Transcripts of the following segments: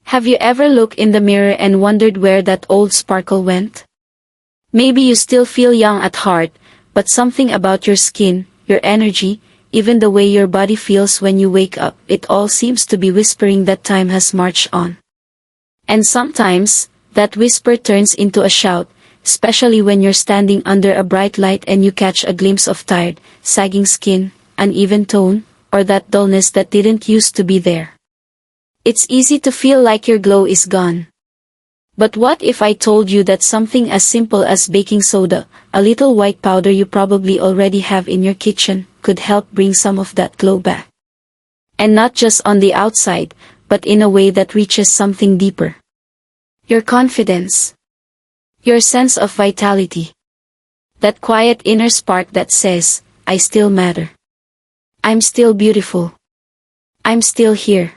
Have you ever looked in the mirror and wondered where that old sparkle went? Maybe you still feel young at heart, but something about your skin, your energy, even the way your body feels when you wake up, it all seems to be whispering that time has marched on. And sometimes, that whisper turns into a shout, especially when you're standing under a bright light and you catch a glimpse of tired, sagging skin, uneven tone, or that dullness that didn't used to be there. It's easy to feel like your glow is gone. But what if I told you that something as simple as baking soda, a little white powder you probably already have in your kitchen, could help bring some of that glow back? And not just on the outside, but in a way that reaches something deeper. Your confidence. Your sense of vitality. That quiet inner spark that says, I still matter. I'm still beautiful. I'm still here.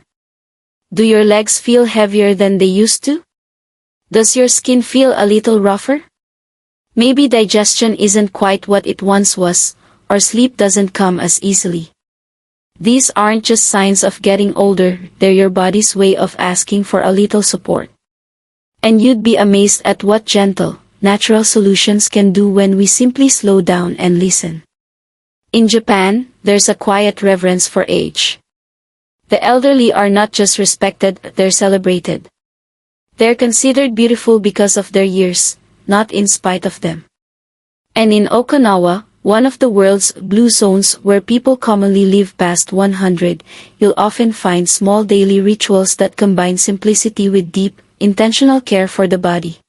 Do your legs feel heavier than they used to? Does your skin feel a little rougher? Maybe digestion isn't quite what it once was, or sleep doesn't come as easily. These aren't just signs of getting older, they're your body's way of asking for a little support. And you'd be amazed at what gentle, natural solutions can do when we simply slow down and listen. In Japan, there's a quiet reverence for age. The elderly are not just respected, they're celebrated. They're considered beautiful because of their years, not in spite of them. And in Okinawa, one of the world's blue zones where people commonly live past 100, you'll often find small daily rituals that combine simplicity with deep, intentional care for the body.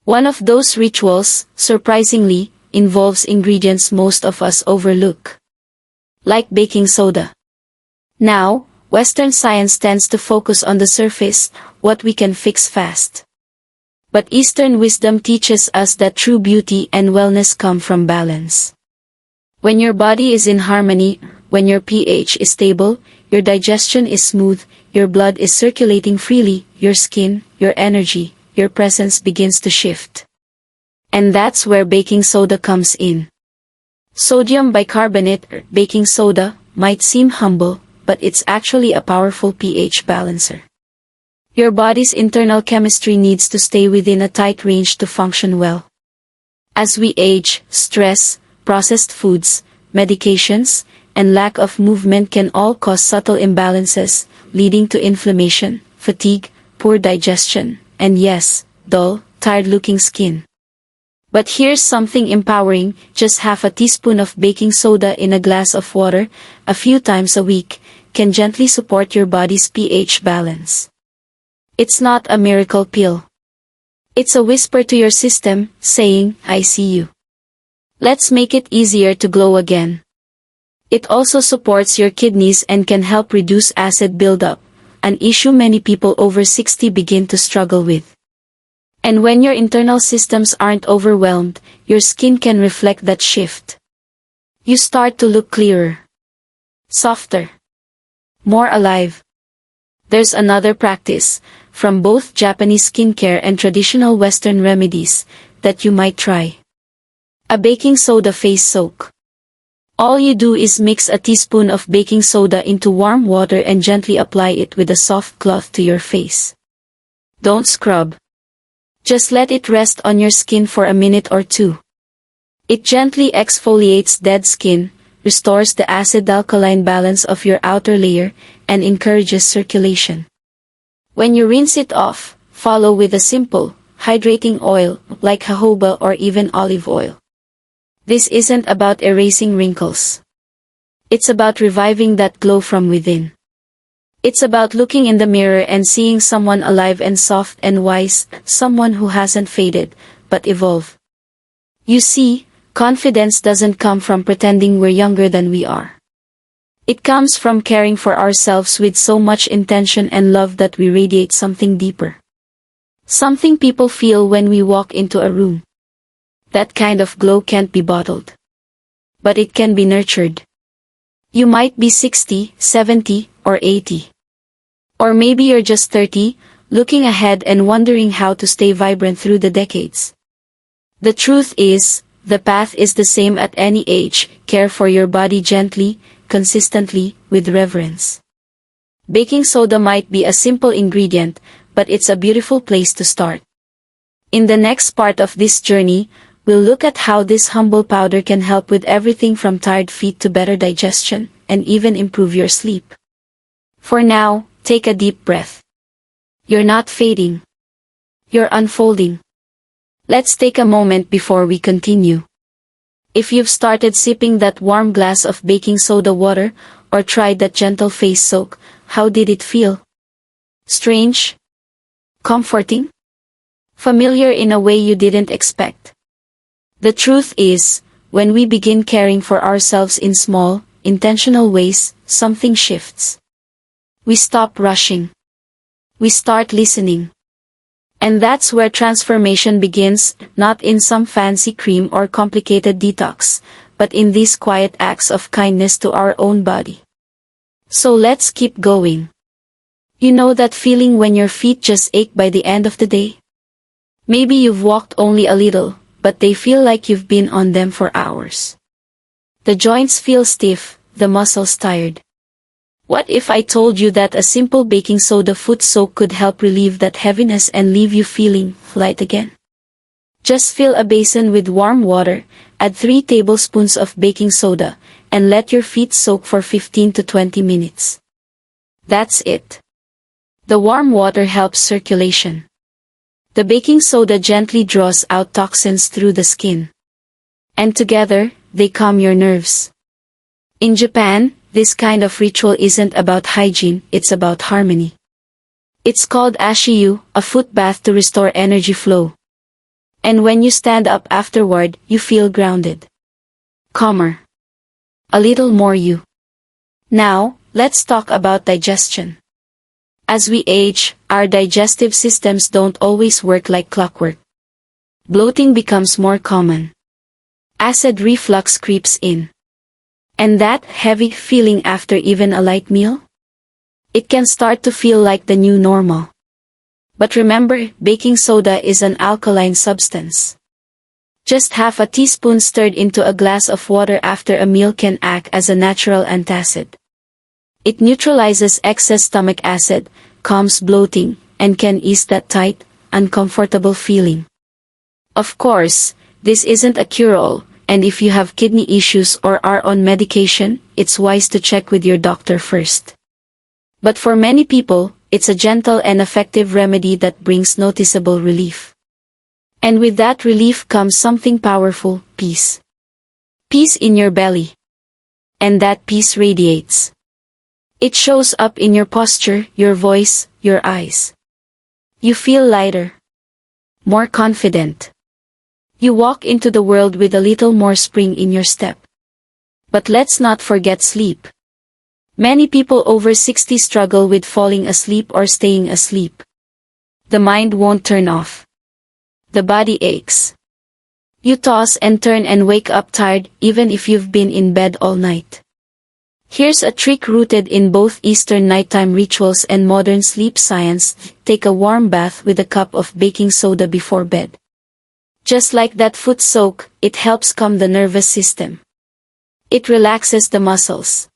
One of those rituals, surprisingly, involves ingredients most of us overlook. Like baking soda. Now, Western science tends to focus on the surface, what we can fix fast. But Eastern wisdom teaches us that true beauty and wellness come from balance. When your body is in harmony, when your pH is stable, your digestion is smooth, your blood is circulating freely, your skin, your energy, your presence begins to shift. And that's where baking soda comes in. Sodium bicarbonate, baking soda, might seem humble, but it's actually a powerful pH balancer. Your body's internal chemistry needs to stay within a tight range to function well. As we age, stress, processed foods, medications, and lack of movement can all cause subtle imbalances, leading to inflammation, fatigue, poor digestion, and yes, dull, tired-looking skin. But here's something empowering, just half a teaspoon of baking soda in a glass of water, a few times a week, can gently support your body's pH balance. It's not a miracle pill. It's a whisper to your system, saying, I see you. Let's make it easier to glow again. It also supports your kidneys and can help reduce acid buildup, an issue many people over 60 begin to struggle with. And when your internal systems aren't overwhelmed, your skin can reflect that shift. You start to look clearer, softer, more alive. There's another practice, from both Japanese skincare and traditional Western remedies, that you might try. A baking soda face soak. All you do is mix a teaspoon of baking soda into warm water and gently apply it with a soft cloth to your face. Don't scrub. Just let it rest on your skin for a minute or two. It gently exfoliates dead skin, restores the acid-alkaline balance of your outer layer, and encourages circulation. When you rinse it off, follow with a simple, hydrating oil, like jojoba or even olive oil. This isn't about erasing wrinkles. It's about reviving that glow from within. It's about looking in the mirror and seeing someone alive and soft and wise, someone who hasn't faded, but evolved. You see, confidence doesn't come from pretending we're younger than we are. It comes from caring for ourselves with so much intention and love that we radiate something deeper. Something people feel when we walk into a room. That kind of glow can't be bottled. But it can be nurtured. You might be 60, 70, or 80. Or maybe you're just 30, looking ahead and wondering how to stay vibrant through the decades. The truth is, the path is the same at any age. Care for your body gently, consistently, with reverence. Baking soda might be a simple ingredient, but it's a beautiful place to start. In the next part of this journey, we'll look at how this humble powder can help with everything from tired feet to better digestion, and even improve your sleep. For now, take a deep breath. You're not fading. You're unfolding. Let's take a moment before we continue. If you've started sipping that warm glass of baking soda water, or tried that gentle face soak, how did it feel? Strange? Comforting? Familiar in a way you didn't expect? The truth is, when we begin caring for ourselves in small, intentional ways, something shifts. We stop rushing. We start listening. And that's where transformation begins, not in some fancy cream or complicated detox, but in these quiet acts of kindness to our own body. So let's keep going. You know that feeling when your feet just ache by the end of the day? Maybe you've walked only a little, but they feel like you've been on them for hours. The joints feel stiff, the muscles tired. What if I told you that a simple baking soda foot soak could help relieve that heaviness and leave you feeling light again? Just fill a basin with warm water, add 3 tablespoons of baking soda, and let your feet soak for 15 to 20 minutes. That's it. The warm water helps circulation. The baking soda gently draws out toxins through the skin. And together, they calm your nerves. In Japan, this kind of ritual isn't about hygiene, it's about harmony. It's called ashiyu, a foot bath to restore energy flow. And when you stand up afterward, you feel grounded. Calmer. A little more you. Now, let's talk about digestion. As we age, our digestive systems don't always work like clockwork. Bloating becomes more common. Acid reflux creeps in. And that heavy feeling after even a light meal? It can start to feel like the new normal. But remember, baking soda is an alkaline substance. Just half a teaspoon stirred into a glass of water after a meal can act as a natural antacid. It neutralizes excess stomach acid, calms bloating, and can ease that tight, uncomfortable feeling. Of course, this isn't a cure-all. And if you have kidney issues or are on medication, it's wise to check with your doctor first. But for many people, it's a gentle and effective remedy that brings noticeable relief. And with that relief comes something powerful, peace. Peace in your belly. And that peace radiates. It shows up in your posture, your voice, your eyes. You feel lighter. More confident. You walk into the world with a little more spring in your step. But let's not forget sleep. Many people over 60 struggle with falling asleep or staying asleep. The mind won't turn off. The body aches. You toss and turn and wake up tired even if you've been in bed all night. Here's a trick rooted in both Eastern nighttime rituals and modern sleep science. Take a warm bath with a cup of baking soda before bed. Just like that foot soak, it helps calm the nervous system. It relaxes the muscles.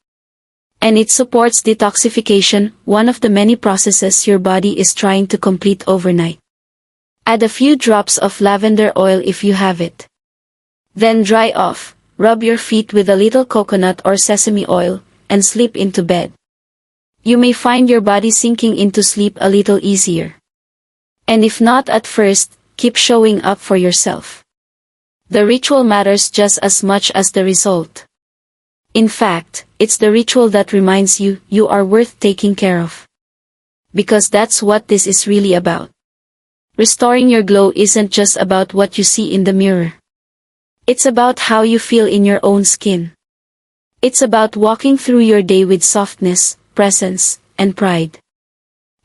And it supports detoxification, one of the many processes your body is trying to complete overnight. Add a few drops of lavender oil if you have it. Then dry off, rub your feet with a little coconut or sesame oil, and slip into bed. You may find your body sinking into sleep a little easier. And if not at first, keep showing up for yourself. The ritual matters just as much as the result. In fact, it's the ritual that reminds you, you are worth taking care of. Because that's what this is really about. Restoring your glow isn't just about what you see in the mirror. It's about how you feel in your own skin. It's about walking through your day with softness, presence, and pride.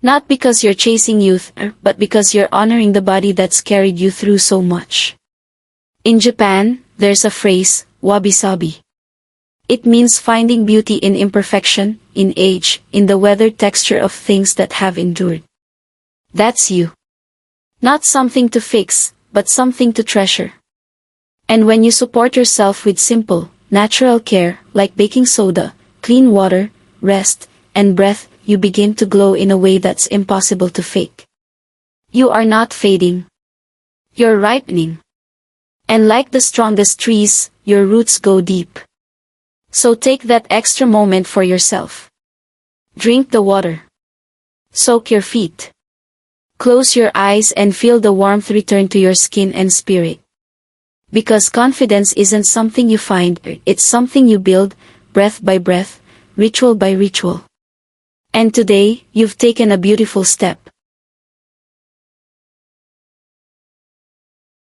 Not because you're chasing youth, but because you're honoring the body that's carried you through so much. In Japan, there's a phrase, wabi-sabi. It means finding beauty in imperfection, in age, in the weathered texture of things that have endured. That's you. Not something to fix, but something to treasure. And when you support yourself with simple, natural care, like baking soda, clean water, rest, and breath, you begin to glow in a way that's impossible to fake. You are not fading. You're ripening. And like the strongest trees, your roots go deep. So take that extra moment for yourself. Drink the water. Soak your feet. Close your eyes and feel the warmth return to your skin and spirit. Because confidence isn't something you find, it's something you build, breath by breath, ritual by ritual. And today, you've taken a beautiful step.